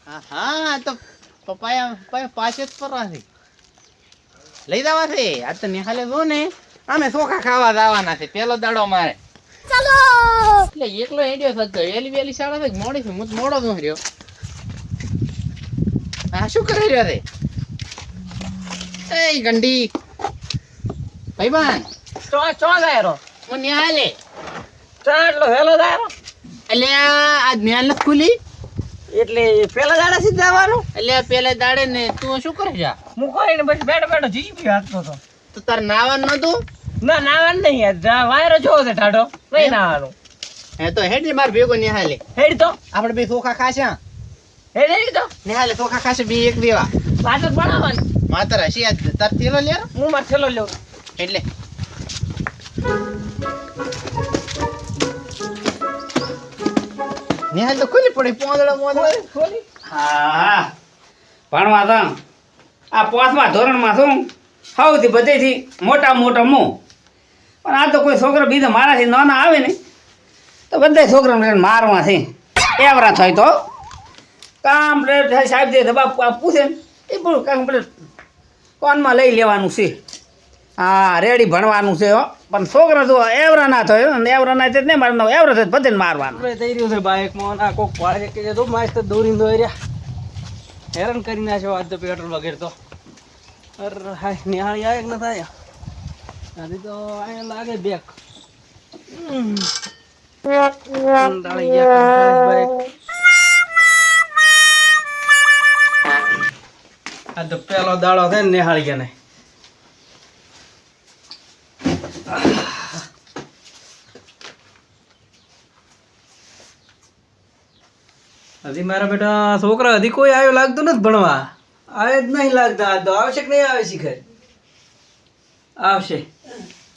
હા તો પપ્પાએ પાછે જ ફરવા છે લઈ જવા છે આજ તો નિહાલે જો ને અમે ચોખા ખાવા જવાના છે પેલો દાડો મારે ચાલો એટલે એકલો હેડ્યો થતો એલી વેલી શાળા છે મોડી છે હું મોડો જ રહ્યો હા શું કરી રહ્યો છે એ ગંડી ભાઈબાન ચો જાય રો હું નિહાલે ચાટલો હેલો જાય એટલે આ નિહાલ નથી ખુલી એટલે પેલા દાડા થી જવાનું એટલે પેલા દાડે ને તું શું કરે છે હું કોઈ ને બસ બેઠો બેઠો જીભી હાથતો તો તો તાર નાવાનું નતું ના નાવાનું નહીં યાર વાયરો જોવો છે ઠાડો નહીં નાવાનું હે તો હેડ માર ભેગો નિહાલે હેડ તો આપણે બે ચોખા ખાશે હેડ તો નિહાલે ચોખા ખાશે બે એક દેવા પાછળ બનાવવાની માતર હસી આજ તાર તેલો લે હું માર થેલો લેવ એટલે નિહાલ તો ખુલી પડી પોંદડા ખોલી હા ભણવા તો આ પાંચમા ધોરણમાં છું સૌથી બધેથી મોટા મોટો હું પણ આ તો કોઈ છોકરો બીજો મારાથી નાના આવે ને તો બધા છોકરાને મારવા છે એવરા થાય તો કમ્પ્લેટ સાહેબ જે દબા પૂછે ને એ પૂરું કમ્પ્લેટ કોનમાં લઈ લેવાનું છે હા રેડી ભણવાનું છે હો પણ છોકરા જો એવરા ના થાય ને એવરા ના થાય નહીં મારવાનો એવરા થાય બધે મારવાનું આપણે થઈ રહ્યું છે બાઇકમાં આ કોક પાડે કે તો માસ્તર દોરીને દોઈ રહ્યા હેરાન કરી નાખ્યો આજ તો પેટ્રોલ વગેરે તો અરે હાય નિહાળી આવે કે ન થાય આજે તો અહીંયા લાગે બેક કંટાળી ગયા બાઇક આ તો પેલો દાડો છે ને નિહાળી ગયા ને હજી મારા બેટા છોકરા હજી કોઈ આવ્યો લાગતું નથી ભણવા આવે જ નહીં લાગતા તો આવશે કે નહીં આવે શીખર આવશે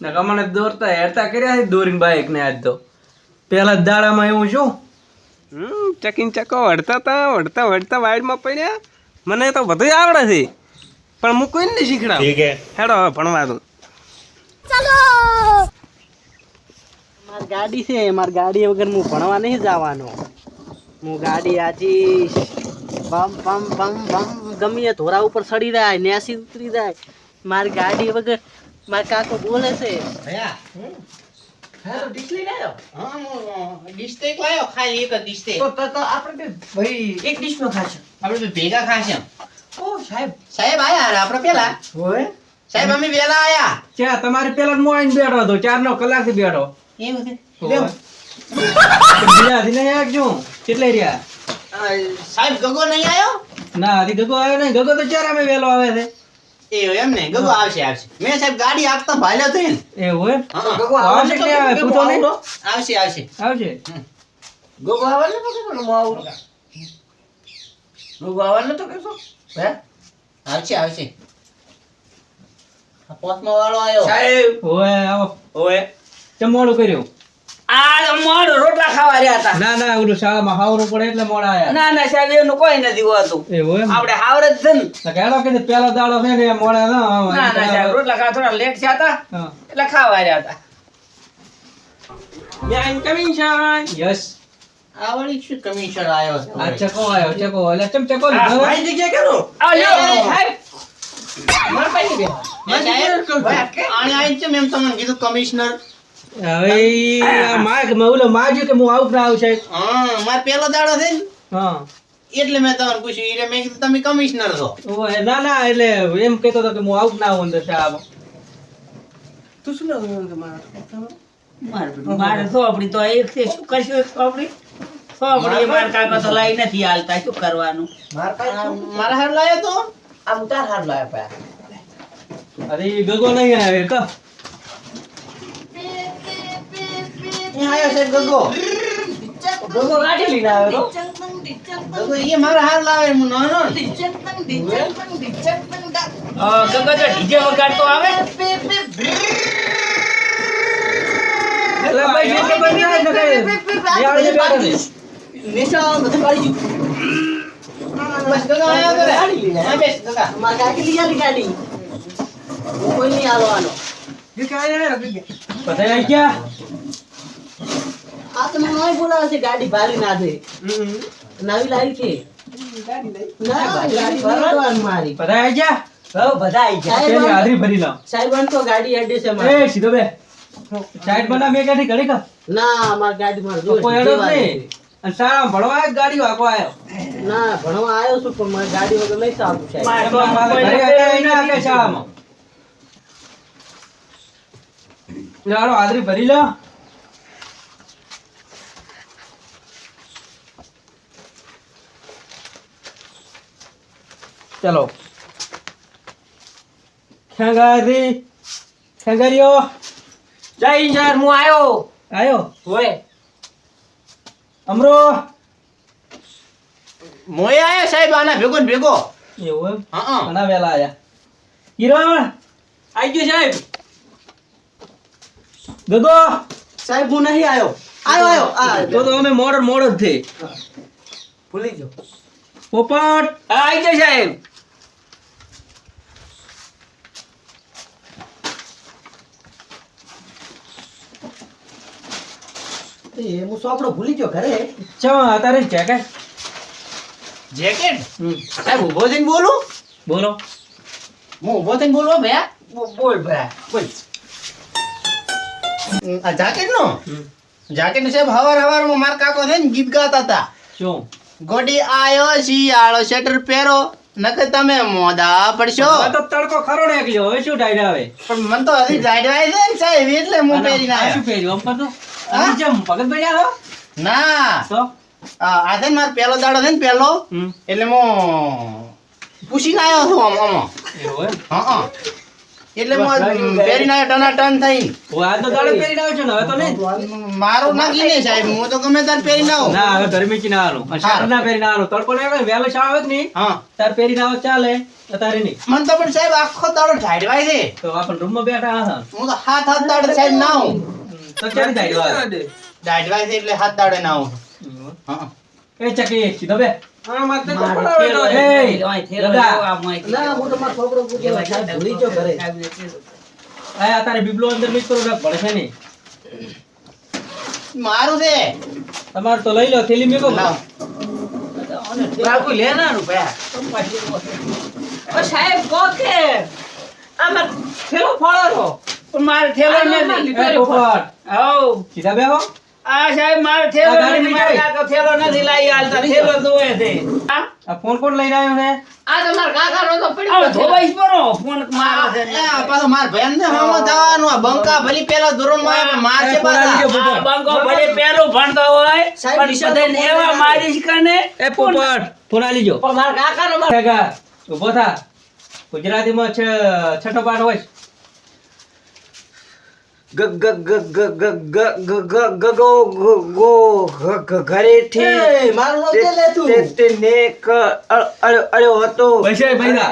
ને કમાણે દોરતા હેરતા કર્યા છે દોરીને બાઇક ને આજ તો પેલા જ દાડામાં એવું શું ચકીન ચકો વળતા વાઈડમાં પડ્યા મને તો બધું આવડે છે પણ હું કોઈને નહીં શીખડાવ હેડો હવે ભણવા દઉં ચાલો મારી ગાડી છે મારી ગાડી વગર હું ભણવા નહીં જવાનો હું ગાડી આજીશ બમ બમ બમ બમ ગમે ધોરા ઉપર ચડી જાય નેસી ઉતરી જાય મારી ગાડી વગર મારા કાકો બોલે છે ભયા હા તો ડીશ લઈને આવ્યો હા હું ડીશ તો એક લાયો ખાલી એક જ ડીશ તે તો આપણે ભાઈ એક ડીશ નો ખાશે આપણે બે ભેગા ખાશે ઓ સાહેબ સાહેબ આયા આપણે પેલા હોય સાહેબ અમે વેલા આયા ચા તમારે પેલા મો આઈને બેઠો હતો 4 કલાક થી બેઠો એવું છે લ્યો બીજા થી નહીં આવજો કેટલે રહ્યા સાહેબ ગગો નહીં આયો ના હજી ગગો આવ્યો નહીં ગગો તો ચાર અમે વેલો આવે છે એ એમ ને ગગો આવશે મેં સાહેબ ગાડી આગતા ભાલ્યો તો ને એવું એમ હા. ગગો આવશે કે નહીં આવે પૂછો નહીં આવશે આવશે ગગો આવવાનો તો કે હું આવું ગગો આવવાનો તો કેસો હે આવશે આ પોતમાં વાળો આયો સાહેબ ઓય આવો ઓય ચમોડું કર્યું આ મોડું રોટલા ખાવા રહ્યા હતા ના ના ઓલું શાળામાં હાવરું પડે એટલે મોડા આયા ના ના સાહેબ એનું કોઈ નથી હોતું એવું એમ આપણે હાવર જ છે ને તો કેડો કે પેલો દાડો છે ને એ મોડા ના આવે. ના ના સાહેબ રોટલા ખાવા થોડા લેટ થયા હતા હા એટલે ખાવા રહ્યા હતા મે આઈ કમિંગ શાન યસ આ વળી શું કમિશન આયો આ ચકો આયો ચકો એટલે ચમ ચકો લીધો મારી જગ્યા કરો આ લ્યો સાહેબ માર પાઈ દે આણે આઈ છે મેમ તમને કીધું કમિશનર હવે આ માગ ઓલો માગ્યું કે હું આવું ના આવું સાહેબ હા માર પેલો દાડો છે ને હા એટલે મેં તમને પૂછ્યું ઈરે મેં કીધું તમે કમિશનર છો ઓય ના ના એટલે એમ કહેતો હતો કે હું આવું ના આવું અંદર સાહેબ તું શું ના કે મારે સોપડી તો એક છે શું કરશું એક સોપડી સોપડી મારા કાકા તો લાઈ નથી હાલતા શું કરવાનું મારા હાર લાયો તો આ ઉતાર હાર લાયા પા અરે ગગો નહીં આવે ક એ આયો છે ગગો ગગો ગાડી લઈને આવ્યો ગગો એ મારા હાર લાવે હું નાનો ગંગા તો ડીજે વગાડતો આવે એટલે ભાઈ જે બની આવે ને કઈ યાળી બેઠો છે નિશા બધું કાઢી બસ ગગો આયો તો રે આ બેસ ગગા માર ગાડી લઈ આલી ગાડી હું કોઈ નહીં આવવાનો જે કાય ને બધા આઈ ગયા આ તો મને નહીં બોલાવે છે ગાડી ભારી ના દે નવી લાવી છે ના, ગાડી ભરવાની મારી. બધા આવી ગયા હઉ, બધા આઈ ગયા. પેલી હાજરી ભરી લાવ સાહેબ આમ તો ગાડી હેડે છે મારી. એ સીધો બે સાઈડ બના મેં કાઢી ઘડી કા ના, મારી ગાડી મારે તો જોઈ. કોઈ અડો જ જેવા નહીં અને શાળામાં ભણવા એક ગાડી વાંકવા આવ્યો ના, ભણવા આવ્યો છું પણ મારી ગાડી વગર નહીં ચાલતું સાહેબ. ઘરે હતા એને આગે શાળામાં લાડો હાજરી ભરી લો ચલો ખેંગારી ખેંગારીઓ જય ઇન્જર હું આયો. આયો હોય. અમરો મોય આયો સાહેબ આના ભેગો ને ભેગો. એવું એમ હા ઘણા વેલા આયા કિરણ આઈ ગયો સાહેબ ગગો સાહેબ હું નહીં આવ્યો. આવ્યો. તો અમે મોડ જ થઈ ભૂલી ગયો. પોપટ આઈ જાય સાહેબ. હું સોપડો ભૂલી ગયો ઘરે. ચા તારે જેકેટ જેકેટ સાહેબ ઊભો થઈને બોલું. બોલો હું ઊભો થઈને બોલવો ભયા. બોલ ભરા બોલ. આ જાકેટ નો સાહેબ હવારમાં મારા કાકો છે ને ગીત ગાતા હતા. શું ગોડી આયો શિયાળો સ્વેટર પહેરો નકર તમે મોદા પડશો. આ તો તડકો ખરો ને એકલો હવે શું ડાયરા આવે પણ મને તો હજી જાડવાય છે ને સાહેબ એટલે હું પહેરીને આ શું આવ્યો. પહેર્યું આમ કરતો હા? આમ જેમ ભગત ભર્યા હો ના તો આ છે ને મારો પહેલો દાડો છે ને પહેલો એટલે હું પૂછીને આવ્યો છું આમ એવું એમ હા એટલે હું પહેરીને આવ્યો ટનાટન થઈને. હું આજ તો દાડે પહેરીને આવ્યો છું ને હવે તો નહીં મારું નાખી નહીં સાહેબ હું તો ગમે તાર પહેરીને આવું. ના હવે ઘરે મેચી ના આવું શાટર ના પહેરીને આવવાનું તડકો ને વહેલો શાળ આવે કે નહીં હા તાર પહેરીને આવો ચાલે તારે નહીં મને તો પણ સાહેબ આખો દાડો ઢાળવાય છે. તો આપણે રૂમમાં બેઠા હા હું તો હાથ દાડે સાહેબ ના આવું. તો ચાલી જાય ઢાળવાય છે એટલે હાથ દાડે ના આવું. હા એ ચકી સીધો બે મારે થેલો એ, અહીં થેલો દાદા. લેવો, આ મોંએ થી. ના, હું તો મારો છોકરો પૂછ્યો સાહેબ ભૂલી ગયો ઘરે. આ તારે બીબલો અંદર મિક્સ કરો ભળશે નહીં મારું છે તમારે તો લઈ લો થેલી મેકો લાવ. બાપુ લેનારું ભયા. ઓ સાહેબ કહો કે આમાં થેલો ફાળો પણ મારે થેલો નથી. એ પોપટ હઉ. સીધા બેહો આ સાહેબ મારે થેલો આ ગાડી નથી. લઈ મારા જાય. કાકો થેલો નથી લાવી આલતા. થેલો જોવે છે. હા? આ ફોન કોણ લઈને આવ્યો ને આ તમારા કાકાનો તો પડ્યો આવો છે. ધોવાઈશ પરો. ફોન મારે છે. એ આ પાછો માર ભયન ને હામો જવાનું આ બંકા ભલી પેલા ધોરણમાં આવે પણ માર છે એ પોરા લીધો. પાછા. આ બંકો ભલે પેલું ભણતો હોય સાહેબ, પણ નિશાળ બધાને તો એવા મારીશ કને. એ પોપટ ફોન આલી જો પણ મારા કાકાનો માર- ભેગા ઉભો થા ગુજરાતીમાં છઠ્ઠો પાઠ હોય એ, મારું નામ દે લે તું. વૈશાલ ભાઈદા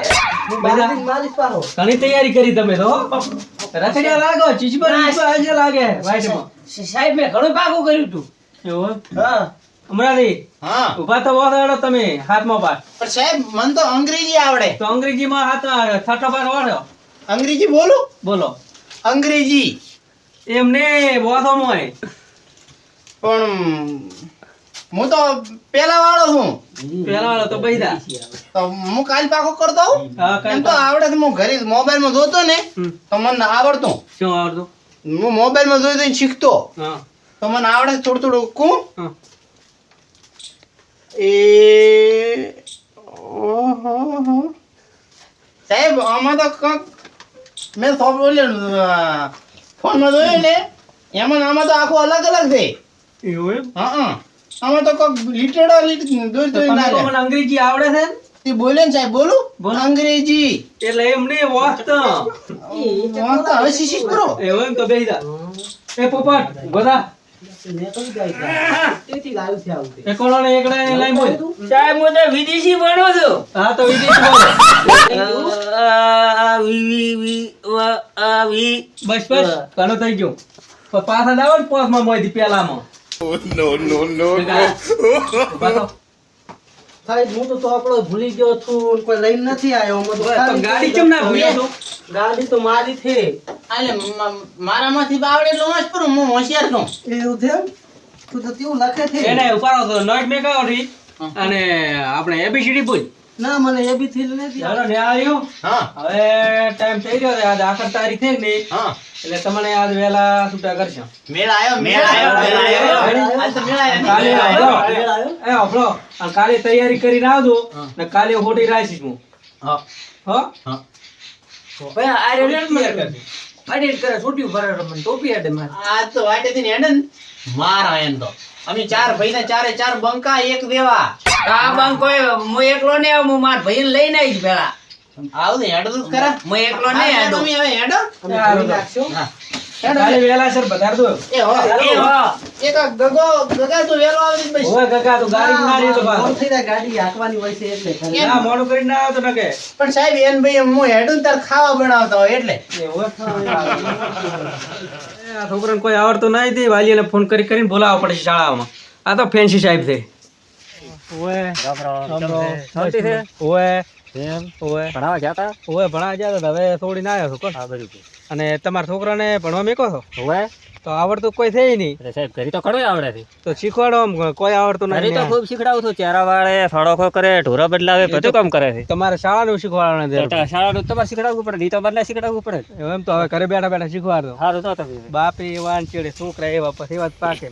મારી મારી પારો. ઘણી તૈયારી કરી તમે તો રખડ્યા લાગો ચીચબર આજે લાગે વાઈટમાં સાહેબ મેં ઘણું પાકું કર્યું હતું. એવું હા. હમણાંથી હા ઉભા તો વાળો તમે હાથમાં પાઠ પણ સાહેબ મને તો અંગ્રેજી આવડે. તો અંગ્રેજીમાં હાથ છઠ્ઠો પાઠ વાળો અંગ્રેજી બોલું બોલો અંગ્રેજી એમને બોથોમાં પણ હું તો પેલા વાળો છું પેલા વાળો તો બૈદા તો હું કાલ પાકો કરતો હોઉં. હા એમ કઈ તો આવડે છે. હું ઘરે મોબાઈલમાં જોતો ને તો મને આવડતું. શું આવડતું હું મોબાઈલમાં જોઈ જોઈને શીખતો હા તો મને આવડે છે થોડું થોડું કું હા એ ઓહો. સાહેબ આમાં તો કંઈક મેં ફોનમાં જોયું ને એમાં ને આમાં તો આખું અલગ અલગ છે. એવું એમ હા આમાં તો કંઈક લીટેડો દોઈ તો દોઈ તમે ના તો લે. મને અંગ્રેજી આવડે છે ને? તે બોલે ને સાહેબ બોલું બોલો. અંગ્રેજી એટલે એમને વાંચતો વાંચતા હવે શીશી કરો. એવું એમ તો બેહીદા એ પોપટ ગોદા મેં તો ગાય તેથી લાવ્યું છે આવું તે. એ કોણો ને એકડા ને લાઈ બોલ સાહેબ હું તો વિદેશી ભણો છું. હા તો વિદેશી બોલો બસ બસ ઘણું થઈ ગયું પણ પાછા દાવો ને પોસમાં મોયથી પેલામાં ઉભા થો. સાહેબ હું તો આપણો ભૂલી ગયો છું કોઈ લઈને નથી આવ્યો. અમે તો તો ખાલી ગાડી કેમ ના ભૂલ્યો તું? ગાડી તો મારી છે. આલે મારામાંથી આવડે એટલું વાંચ પણ હું હોશિયાર છું. એવું છે એમ? તું તો તેવું લખે છે. એને ઉપાડો તો નોટ મેકાવો રી અને આપણે એબીસીડી બોલ. ના મને એ બી થીલ નથી ચાલો ને આવ્યું. હા હવે ટાઈમ થઈ રહ્યો છે, આજ આખર તારીખ થઈ ને, હા એટલે તમને આજ વહેલા છૂટા કરશો. મેળ આવ્યો. આજ તો મેળ આવ્યો. કાલે આવ્યો. આવજો. એ આપણો અને કાલે તૈયારી કરીને આવજો ને કાલે હોટી રાખીશ હું. હા હો હા ભાઈ આ રે અડીને કરે છૂટી ભરે મને ટોપી આડે મારે આ તો વાટેથી ને હેડે ને મારા એમ તો અમે ચાર ભાઈ ને ચારે ચાર બંકા એક દેવા આ બંક કોઈ હું એકલો નહીં આવું, હું મારા ભાઈને લઈને આવીશ પેલા. આવું ને હેડો તો ખરા. હું એકલો નહીં આ આડું. તમે હવે હેડો. અમે જોઈ નાખશું. હા. કાલે વહેલા સર બતાડ દો. એ હો એ હો. એક આ ગગા તો વેલો આવી જ બસ. ઓય કાકા તું ગાડી ના રહી તો બા. મોડું થઈ જાય, ગાડી હાંકવાની હોય છે એટલે ખાલી. ના મોડું કરીને ના આવતો ન કે. પણ સાહેબ એન ભાઈ હું હેડું ને તાર ખાવા બનાવતા હોય એટલે આ છોકરાને કોઈ આવડતું નહીં તે વાલીને ફોન કરીને બોલાવવા પડશે શાળામાં. આ તો ફેન્સી સાહેબ છે. ભણાવવા ગયા હતા, હવે થોડી ના આવ્યો છું કોણ. અને તમારા છોકરાને ભણવા મેકો છો તો આવડતું કોઈ થઈ નહીં સાહેબ ઘરી તો કડો આવડે છે. તો શીખવાડો આમ કોઈ આવડતું ઘરી તો નહીં. ખૂબ શીખડાવું છું. ચહેરા વાળે ફળોખો કરે, ઢોરા બદલાવે, બધું કામ કરે છે. તમારે શાળાનું શીખવાડવાનું છે. તો શાળાનું તમારે શીખડાવવું પડે, નહીં તો બદલા શીખડાવવું પડે. એમ તો હવે ઘરે બેઠા બેઠા શીખવાડો. સારું તો તમે બાપ એવા ને ચેડે છોકરા એવા પછી એવા જ પાકે.